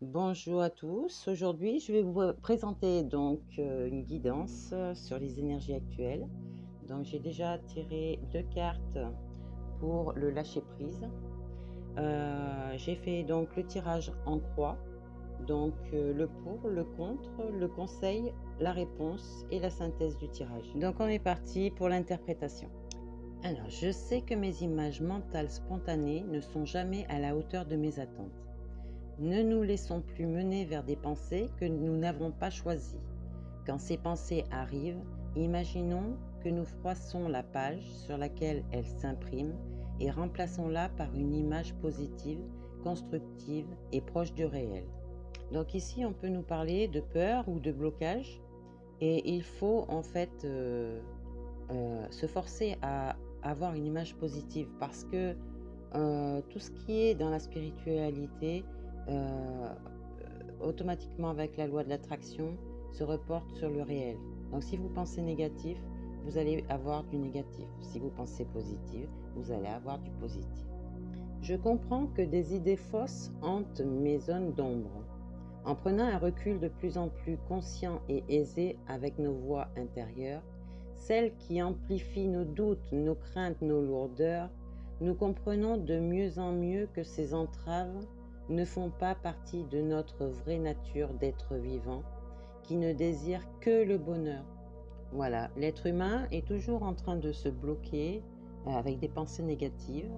Bonjour à tous. Aujourd'hui, je vais vous présenter une guidance sur les énergies actuelles. Donc, j'ai déjà tiré deux cartes pour le lâcher prise. J'ai fait donc le tirage en croix, le pour, le contre, le conseil, la réponse et la synthèse du tirage. Donc, on est parti pour l'interprétation. Alors, je sais que mes images mentales spontanées ne sont jamais à la hauteur de mes attentes. Ne nous laissons plus mener vers des pensées que nous n'avons pas choisies. Quand ces pensées arrivent, imaginons que nous froissons la page sur laquelle elles s'impriment et remplaçons-la par une image positive, constructive et proche du réel. Donc ici, on peut nous parler de peur ou de blocage et il faut en fait se forcer à avoir une image positive parce que tout ce qui est dans la spiritualité, heu, automatiquement avec la loi de l'attraction, se reporte sur le réel. Donc si vous pensez négatif, vous allez avoir du négatif. Si vous pensez positif, vous allez avoir du positif. Je comprends que des idées fausses hantent mes zones d'ombre. En prenant un recul de plus en plus conscient et aisé avec nos voix intérieures, celles qui amplifient nos doutes, nos craintes, nos lourdeurs, nous comprenons de mieux en mieux que ces entraves ne font pas partie de notre vraie nature d'être vivant, qui ne désire que le bonheur. Voilà, l'être humain est toujours en train de se bloquer avec des pensées négatives,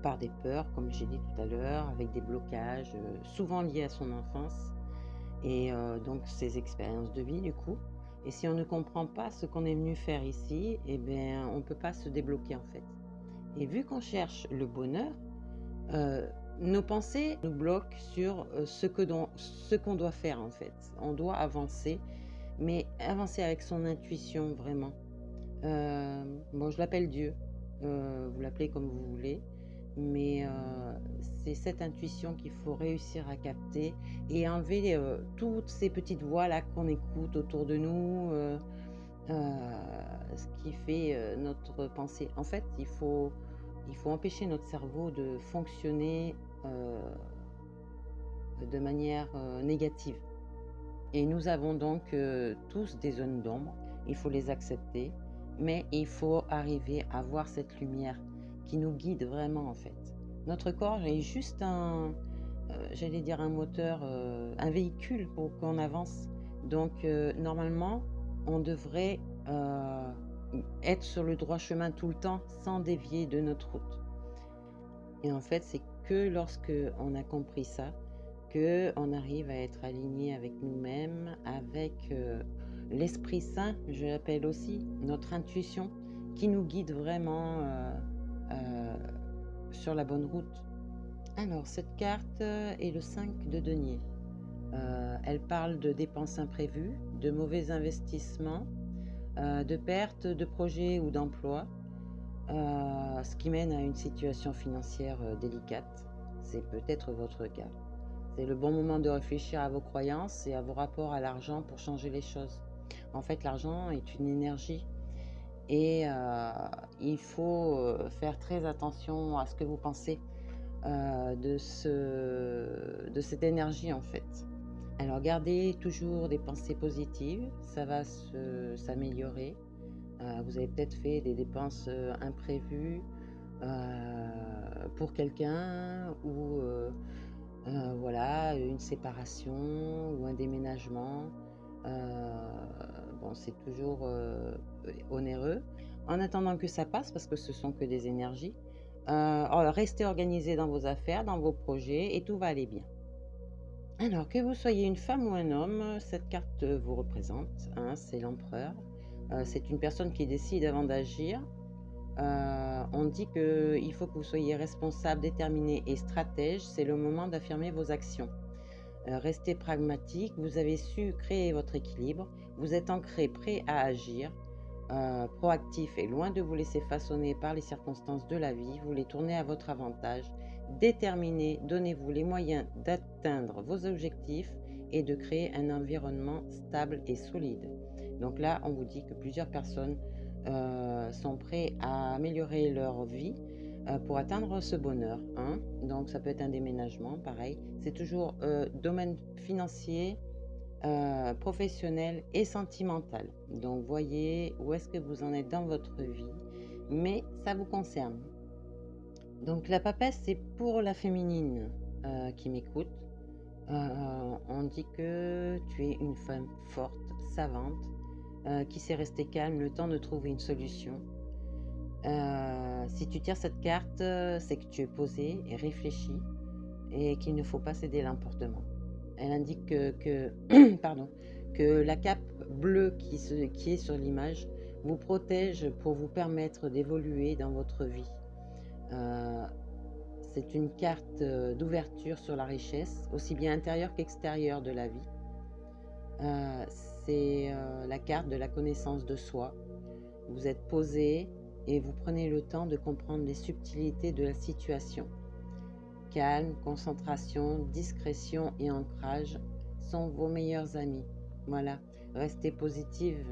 par des peurs, comme j'ai dit tout à l'heure, avec des blocages souvent liés à son enfance et donc ses expériences de vie du coup. Et si on ne comprend pas ce qu'on est venu faire ici, eh bien, on ne peut pas se débloquer en fait. Et vu qu'on cherche le bonheur, heu, nos pensées nous bloquent sur, ce qu'on doit faire en fait. On doit avancer, mais avancer avec son intuition vraiment. Bon, je l'appelle Dieu, vous l'appelez comme vous voulez, mais c'est cette intuition qu'il faut réussir à capter et enlever, toutes ces petites voix-là qu'on écoute autour de nous, ce qui fait, notre pensée. En fait, il faut empêcher notre cerveau de fonctionner, de manière, négative et nous avons donc, tous des zones d'ombre. Il faut les accepter, mais il faut arriver à voir cette lumière qui nous guide vraiment, en fait. Notre corps est juste j'allais dire un moteur, un véhicule pour qu'on avance. Donc, normalement, on devrait, être sur le droit chemin tout le temps sans dévier de notre route. Et en fait, c'est que lorsque on a compris ça, que on arrive à être aligné avec nous-mêmes, avec, l'Esprit Saint, je l'appelle aussi, notre intuition qui nous guide vraiment, sur la bonne route. Alors cette carte, est le 5 de denier. Elle parle de dépenses imprévues, de mauvais investissements, de pertes de projets ou d'emplois. Ce qui mène à une situation financière, délicate. C'est peut-être votre cas. C'est le bon moment de réfléchir à vos croyances et à vos rapports à l'argent pour changer les choses. En fait, l'argent est une énergie et il faut, faire très attention à ce que vous pensez, de cette énergie, en fait. Alors gardez toujours des pensées positives, ça va s'améliorer. Vous avez peut-être fait des dépenses, imprévues, pour quelqu'un ou voilà, une séparation ou un déménagement. Heu, bon, c'est toujours, onéreux. En attendant que ça passe, parce que ce sont que des énergies, restez organisés dans vos affaires, dans vos projets et tout va aller bien. Alors, que vous soyez une femme ou un homme, cette carte vous représente, hein, c'est l'empereur. C'est une personne qui décide avant d'agir. On dit qu'il faut que vous soyez responsable, déterminé et stratège. C'est le moment d'affirmer vos actions. Restez pragmatique, vous avez su créer votre équilibre, vous êtes ancré, prêt à agir, proactif et loin de vous laisser façonner par les circonstances de la vie, vous les tournez à votre avantage. Déterminé, donnez-vous les moyens d'atteindre vos objectifs et de créer un environnement stable et solide. Donc là, on vous dit que plusieurs personnes sont prêtes à améliorer leur vie, pour atteindre ce bonheur, hein. Donc ça peut être un déménagement, pareil. C'est toujours domaine financier, professionnel et sentimental. Donc voyez où est-ce que vous en êtes dans votre vie, mais ça vous concerne. Donc la papesse, c'est pour la féminine qui m'écoute. On dit que tu es une femme forte, savante, qui sait rester calme le temps de trouver une solution. Si tu tires cette carte, c'est que tu es posé et réfléchi et qu'il ne faut pas céder à l'emportement. Elle indique pardon, que la cape bleue qui est sur l'image vous protège pour vous permettre d'évoluer dans votre vie. C'est une carte d'ouverture sur la richesse, aussi bien intérieure qu'extérieure de la vie. C'est la carte de la connaissance de soi. Vous êtes posé et vous prenez le temps de comprendre les subtilités de la situation. Calme, concentration, discrétion et ancrage sont vos meilleurs amis. Voilà, restez positive,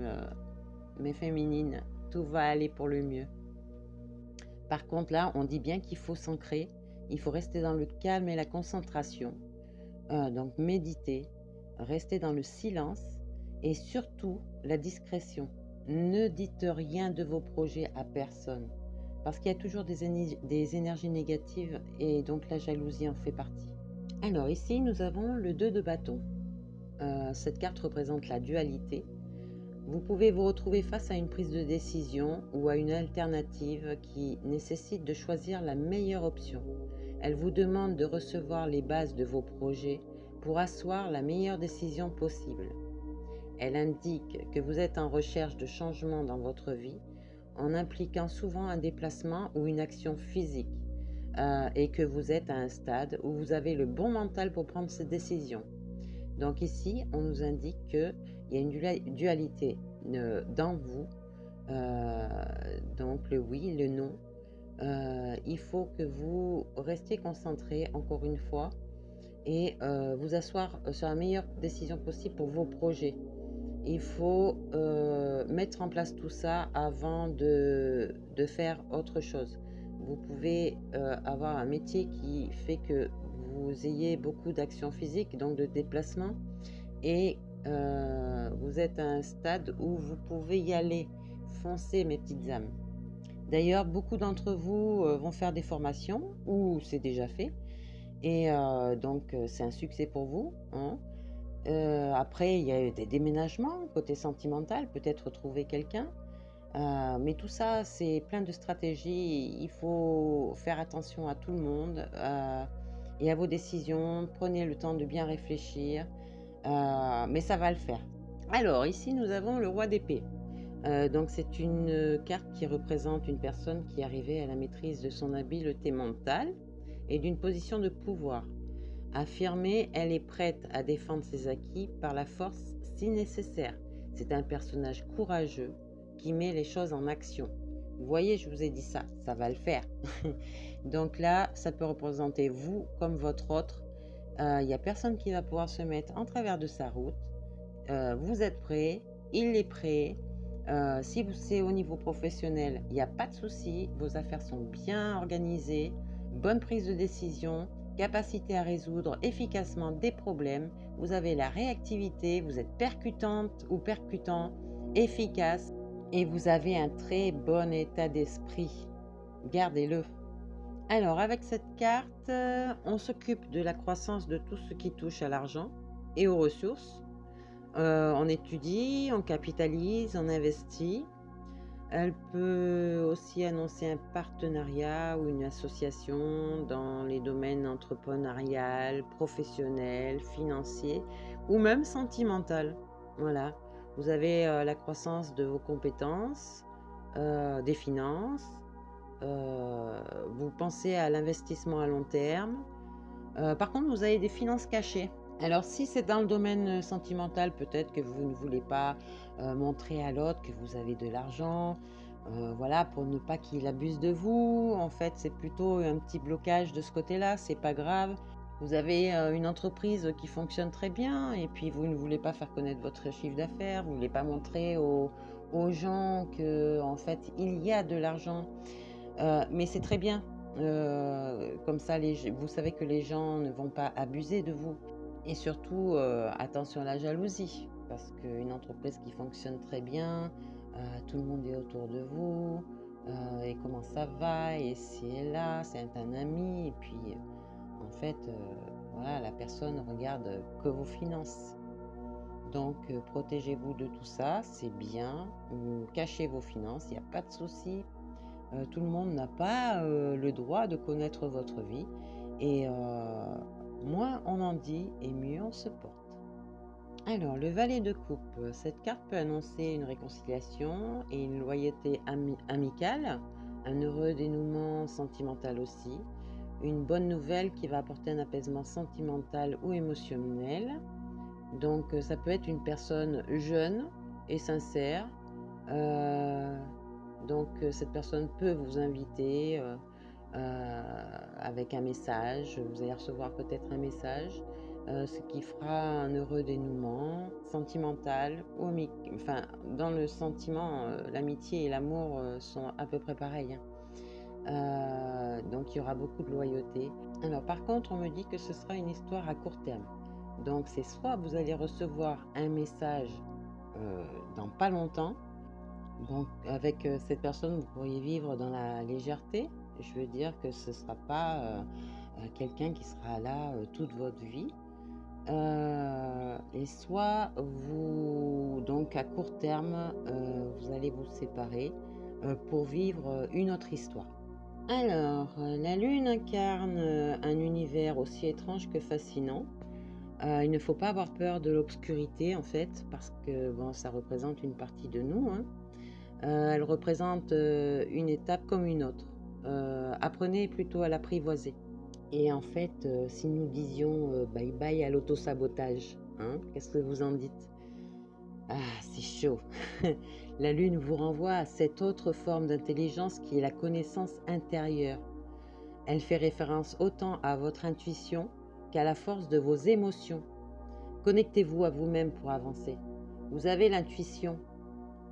mes féminines, tout va aller pour le mieux. Par contre, là, on dit bien qu'il faut s'ancrer, il faut rester dans le calme et la concentration. Donc, méditer, rester dans le silence et surtout la discrétion. Ne dites rien de vos projets à personne parce qu'il y a toujours des énergies négatives et donc la jalousie en fait partie. Alors ici, nous avons le 2 de bâton. Cette carte représente la dualité. Vous pouvez vous retrouver face à une prise de décision ou à une alternative qui nécessite de choisir la meilleure option. Elle vous demande de recevoir les bases de vos projets pour asseoir la meilleure décision possible. Elle indique que vous êtes en recherche de changement dans votre vie en impliquant souvent un déplacement ou une action physique et que vous êtes à un stade où vous avez le bon mental pour prendre cette décision. Donc ici, on nous indique qu'il y a une dualité dans vous, donc le oui, le non. Il faut que vous restiez concentré, encore une fois, et vous asseoir sur la meilleure décision possible pour vos projets. Il faut mettre en place tout ça avant de faire autre chose. Vous pouvez avoir un métier qui fait que vous ayez beaucoup d'actions physiques, donc de déplacement, et vous êtes à un stade où vous pouvez y aller. Foncez, mes petites âmes. D'ailleurs, beaucoup d'entre vous vont faire des formations, ou c'est déjà fait, et donc c'est un succès pour vous, hein. Après, il y a des déménagements, côté sentimental, peut-être trouver quelqu'un. Mais tout ça, c'est plein de stratégies. Il faut faire attention à tout le monde et à vos décisions. Prenez le temps de bien réfléchir, mais ça va le faire. Alors, ici, nous avons le roi d'épée. Donc, c'est une carte qui représente une personne qui est arrivée à la maîtrise de son habileté mentale et d'une position de pouvoir. Affirmée, elle est prête à défendre ses acquis par la force si nécessaire. C'est un personnage courageux qui met les choses en action. Vous voyez, je vous ai dit ça, ça va le faire. Donc là, ça peut représenter vous comme votre autre. Il n'y a personne qui va pouvoir se mettre en travers de sa route. Vous êtes prêt, il est prêt. Si c'est au niveau professionnel, il n'y a pas de souci. Vos affaires sont bien organisées, bonne prise de décision, capacité à résoudre efficacement des problèmes, vous avez la réactivité, vous êtes percutante ou percutant, efficace et vous avez un très bon état d'esprit. Gardez-le. Alors avec cette carte, on s'occupe de la croissance de tout ce qui touche à l'argent et aux ressources. On étudie, on capitalise, on investit. Elle peut aussi annoncer un partenariat ou une association dans les domaines entrepreneurial, professionnel, financier ou même sentimental. Voilà, vous avez la croissance de vos compétences, des finances, vous pensez à l'investissement à long terme. Par contre, vous avez des finances cachées. Alors si c'est dans le domaine sentimental, peut-être que vous ne voulez pas montrer à l'autre que vous avez de l'argent, voilà, pour ne pas qu'il abuse de vous. En fait, c'est plutôt un petit blocage de ce côté-là, c'est pas grave. Vous avez une entreprise qui fonctionne très bien et puis vous ne voulez pas faire connaître votre chiffre d'affaires, vous ne voulez pas montrer aux gens que en fait il y a de l'argent, mais c'est très bien. Comme ça, vous savez que les gens ne vont pas abuser de vous. Et surtout, attention à la jalousie, parce qu'une entreprise qui fonctionne très bien, tout le monde est autour de vous, et comment ça va, et si elle est là, c'est un ami, et puis en fait, voilà, la personne regarde que vos finances. Donc, protégez-vous de tout ça, c'est bien. Cachez vos finances, il n'y a pas de souci. Tout le monde n'a pas le droit de connaître votre vie. Et moins on en dit, et mieux on se porte. Alors, le valet de coupe, cette carte peut annoncer une réconciliation et une loyauté amicale, un heureux dénouement sentimental aussi, une bonne nouvelle qui va apporter un apaisement sentimental ou émotionnel. Donc, ça peut être une personne jeune et sincère. Euh, donc, cette personne peut vous inviter avec un message. Vous allez recevoir peut-être un message, ce qui fera un heureux dénouement sentimental ou enfin, dans le sentiment, l'amitié et l'amour sont à peu près pareils, hein. Donc il y aura beaucoup de loyauté. Alors par contre, on me dit que ce sera une histoire à court terme. Donc c'est soit vous allez recevoir un message dans pas longtemps. Donc avec cette personne, vous pourriez vivre dans la légèreté. Je veux dire que ce ne sera pas quelqu'un qui sera là toute votre vie. Et soit vous, donc à court terme, vous allez vous séparer pour vivre une autre histoire. Alors, la Lune incarne un univers aussi étrange que fascinant. Il ne faut pas avoir peur de l'obscurité, en fait, parce que bon, ça représente une partie de nous, hein. Elle représente une étape comme une autre. Apprenez plutôt à l'apprivoiser. Et en fait, si nous disions bye bye à l'autosabotage, hein, qu'est-ce que vous en dites? Ah, c'est chaud. La Lune vous renvoie à cette autre forme d'intelligence qui est la connaissance intérieure. Elle fait référence autant à votre intuition qu'à la force de vos émotions. Connectez-vous à vous-même pour avancer. Vous avez l'intuition,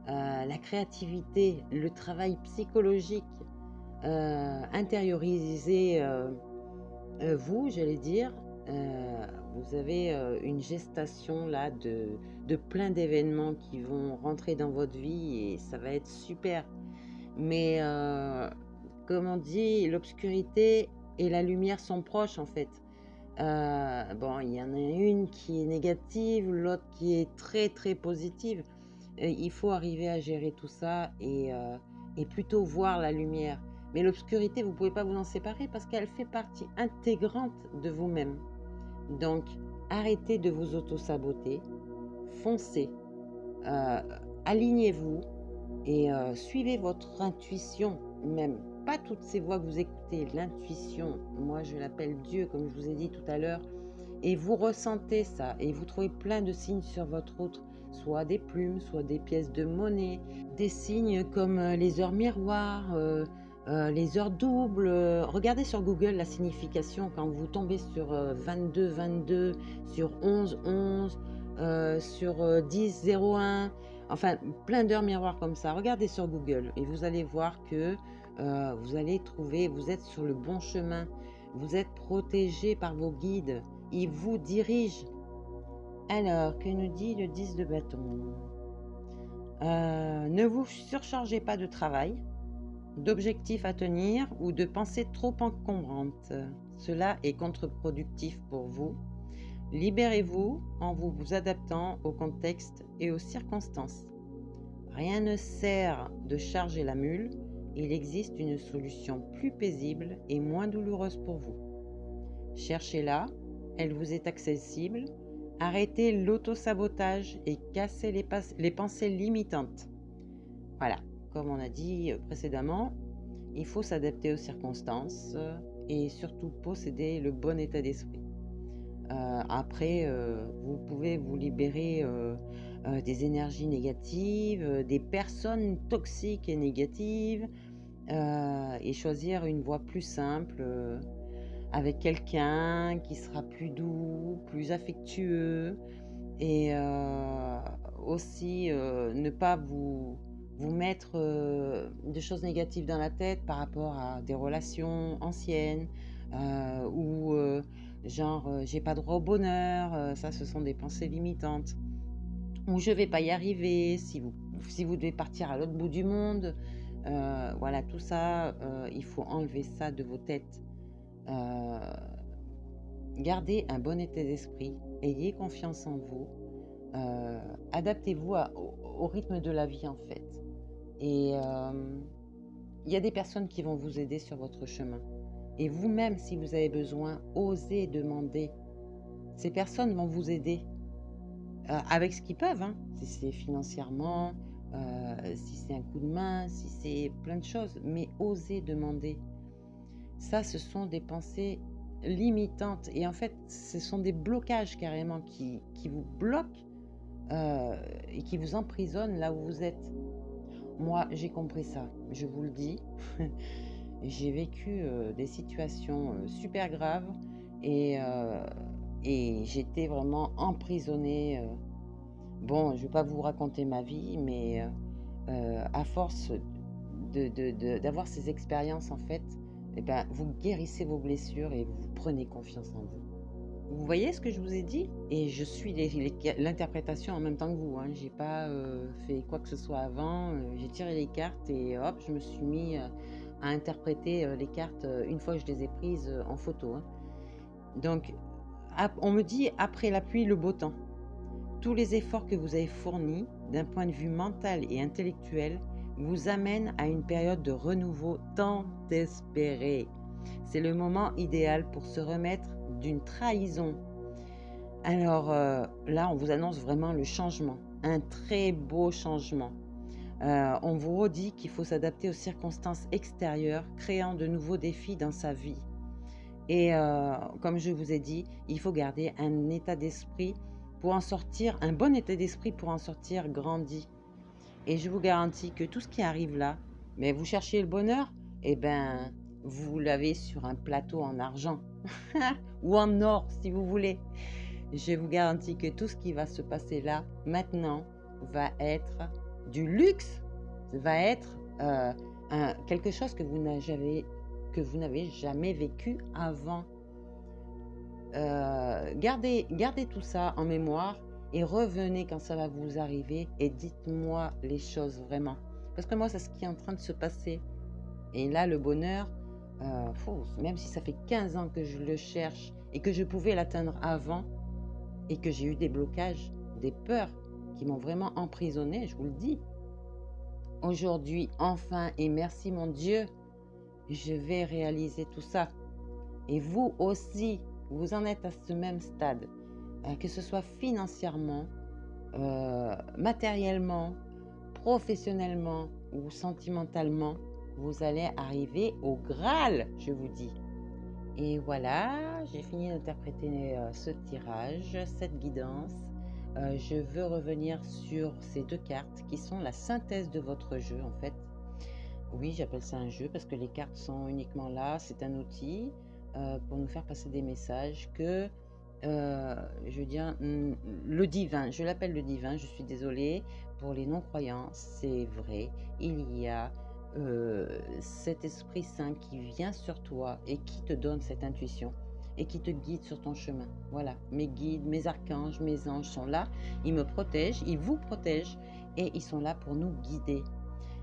la créativité, le travail psychologique, intériorisez vous, j'allais dire, vous avez une gestation là de plein d'événements qui vont rentrer dans votre vie et ça va être super. Mais comme on dit, l'obscurité et la lumière sont proches en fait. Bon, il y en a une qui est négative, l'autre qui est très très positive. Il faut arriver à gérer tout ça et plutôt voir la lumière. Mais l'obscurité, vous ne pouvez pas vous en séparer parce qu'elle fait partie intégrante de vous-même. Donc, arrêtez de vous auto-saboter, foncez, euh, alignez-vous et suivez votre intuition même. Pas toutes ces voix que vous écoutez, l'intuition, moi je l'appelle Dieu comme je vous ai dit tout à l'heure, et vous ressentez ça et vous trouvez plein de signes sur votre route, soit des plumes, soit des pièces de monnaie, des signes comme les heures miroirs, les heures doubles. Regardez sur Google la signification quand vous tombez sur 22 22, sur 11 11, sur 10 01, enfin plein d'heures miroirs comme ça. Regardez sur Google et vous allez voir que vous allez trouver, vous êtes sur le bon chemin, vous êtes protégé par vos guides, ils vous dirigent. Alors, que nous dit le 10 de bâton? Ne vous surchargez pas de travail, d'objectifs à tenir ou de pensées trop encombrantes. Cela est contre-productif pour vous. Libérez-vous en vous adaptant au contexte et aux circonstances. Rien ne sert de charger la mule, il existe une solution plus paisible et moins douloureuse pour vous. Cherchez-la, elle vous est accessible. Arrêtez l'auto-sabotage et cassez les pensées limitantes. Voilà, comme on a dit précédemment, il faut s'adapter aux circonstances et surtout posséder le bon état d'esprit. Après, vous pouvez vous libérer des énergies négatives, des personnes toxiques et négatives, et choisir une voie plus simple avec quelqu'un qui sera plus doux, plus affectueux, et aussi ne pas vous mettre des choses négatives dans la tête par rapport à des relations anciennes, ou genre j'ai pas droit au bonheur, ça ce sont des pensées limitantes, ou je vais pas y arriver, si vous devez partir à l'autre bout du monde, voilà tout ça, il faut enlever ça de vos têtes. Heu, Gardez un bon état d'esprit, ayez confiance en vous, heu, adaptez-vous au rythme de la vie en fait. Et il y a des personnes qui vont vous aider sur votre chemin. Et vous-même, si vous avez besoin, osez demander. Ces personnes vont vous aider avec ce qu'ils peuvent, hein. Si c'est financièrement, si c'est un coup de main, si c'est plein de choses, mais osez demander. Ça, ce sont des pensées limitantes et en fait, ce sont des blocages carrément qui vous bloquent et qui vous emprisonnent là où vous êtes. Moi, j'ai compris ça, je vous le dis. J'ai vécu, des situations, super graves et heu et j'étais vraiment emprisonnée, bon, je vais pas vous raconter ma vie, mais à force d'avoir ces expériences, en fait, et ben, vous guérissez vos blessures et vous prenez confiance en vous. Vous voyez ce que je vous ai dit? Et je suis l'interprétation en même temps que vous, hein. J'ai pas, fait quoi que ce soit avant, j'ai tiré les cartes et hop, je me suis mis, à interpréter, les cartes, une fois que je les ai prises, en photo, hein. Donc on me dit: «Après la pluie, le beau temps». Tous les efforts que vous avez fournis, d'un point de vue mental et intellectuel, vous amènent à une période de renouveau tant espérée. C'est le moment idéal pour se remettre d'une trahison. Alors là, on vous annonce vraiment le changement, un très beau changement. On vous redit qu'il faut s'adapter aux circonstances extérieures, créant de nouveaux défis dans sa vie. Et comme je vous ai dit, il faut garder un état d'esprit pour en sortir, un bon état d'esprit pour en sortir grandi. Et je vous garantis que tout ce qui arrive là, mais vous cherchez le bonheur, eh ben, vous l'avez sur un plateau en argent ou en or si vous voulez. Je vous garantis que tout ce qui va se passer là, maintenant, va être du luxe, va être quelque chose que vous n'avez jamais vécu avant. Gardez tout ça en mémoire et revenez quand ça va vous arriver et dites-moi les choses vraiment. Parce que moi, c'est ce qui est en train de se passer. Et là, le bonheur, même si ça fait 15 ans que je le cherche et que je pouvais l'atteindre avant et que j'ai eu des blocages, des peurs qui m'ont vraiment emprisonnée, je vous le dis. Aujourd'hui, enfin, et merci mon Dieu, je vais réaliser tout ça. Et vous aussi, vous en êtes à ce même stade, que ce soit financièrement, matériellement, professionnellement ou sentimentalement, vous allez arriver au Graal, je vous dis. Et voilà, j'ai fini d'interpréter ce tirage, cette guidance. Je veux revenir sur ces deux cartes qui sont la synthèse de votre jeu en fait. Oui, j'appelle ça un jeu parce que les cartes sont uniquement là, c'est un outil pour nous faire passer des messages que, je veux dire, le divin, je l'appelle le divin, je suis désolée, pour les non-croyants, c'est vrai, il y a cet Esprit Saint qui vient sur toi et qui te donne cette intuition et qui te guide sur ton chemin. Voilà, mes guides, mes archanges, mes anges sont là, ils me protègent, ils vous protègent et ils sont là pour nous guider.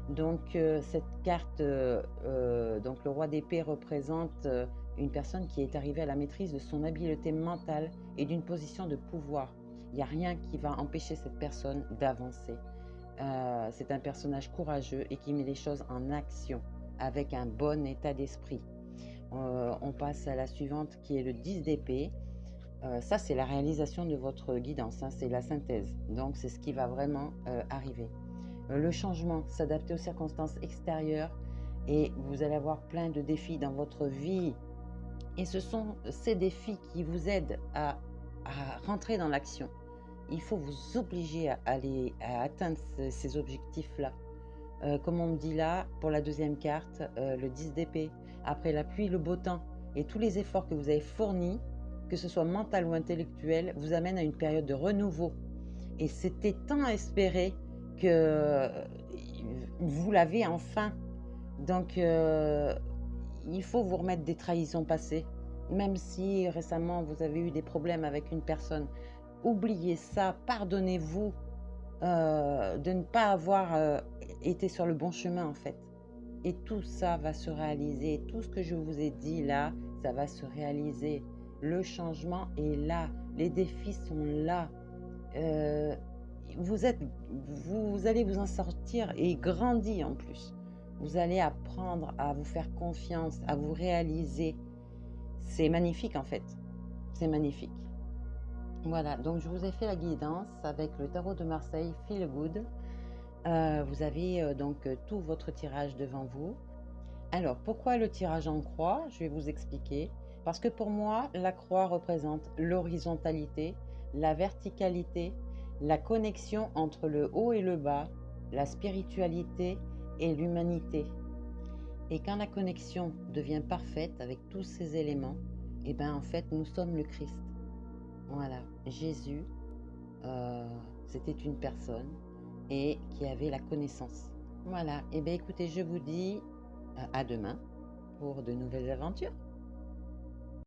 Donc cette carte, donc le roi d'épée représente une personne qui est arrivée à la maîtrise de son habileté mentale et d'une position de pouvoir. Il n'y a rien qui va empêcher cette personne d'avancer. C'est un personnage courageux et qui met les choses en action avec un bon état d'esprit. On passe à la suivante qui est le 10 d'épée. Ça, c'est la réalisation de votre guidance, hein, c'est la synthèse. Donc, c'est ce qui va vraiment arriver. Le changement, s'adapter aux circonstances extérieures et vous allez avoir plein de défis dans votre vie. Et ce sont ces défis qui vous aident à rentrer dans l'action. Il faut vous obliger à atteindre ces objectifs-là. Comme on me dit là, pour la deuxième carte, le 10 d'épée, après la pluie, le beau temps, et tous les efforts que vous avez fournis, que ce soit mental ou intellectuel, vous amènent à une période de renouveau. Et c'était tant espéré que vous l'avez enfin. Donc, il faut vous remettre des trahisons passées. Même si récemment vous avez eu des problèmes avec une personne, oubliez ça, pardonnez-vous de ne pas avoir été sur le bon chemin en fait. Et tout ça va se réaliser. Tout ce que je vous ai dit là, ça va se réaliser. Le changement est là. Les défis sont là. Euh, vous êtes, vous allez vous en sortir et grandir en plus. Vous allez apprendre à vous faire confiance, à vous réaliser. C'est magnifique en fait. C'est magnifique. Voilà, donc je vous ai fait la guidance avec le tarot de Marseille, Feel Good. Vous avez tout votre tirage devant vous. Alors, pourquoi le tirage en croix? Je vais vous expliquer. Parce que pour moi, la croix représente l'horizontalité, la verticalité, la connexion entre le haut et le bas, la spiritualité et l'humanité. Et quand la connexion devient parfaite avec tous ces éléments, et bien en fait, nous sommes le Christ. Voilà, Jésus, c'était une personne et qui avait la connaissance. Voilà, et bien écoutez, je vous dis à demain pour de nouvelles aventures.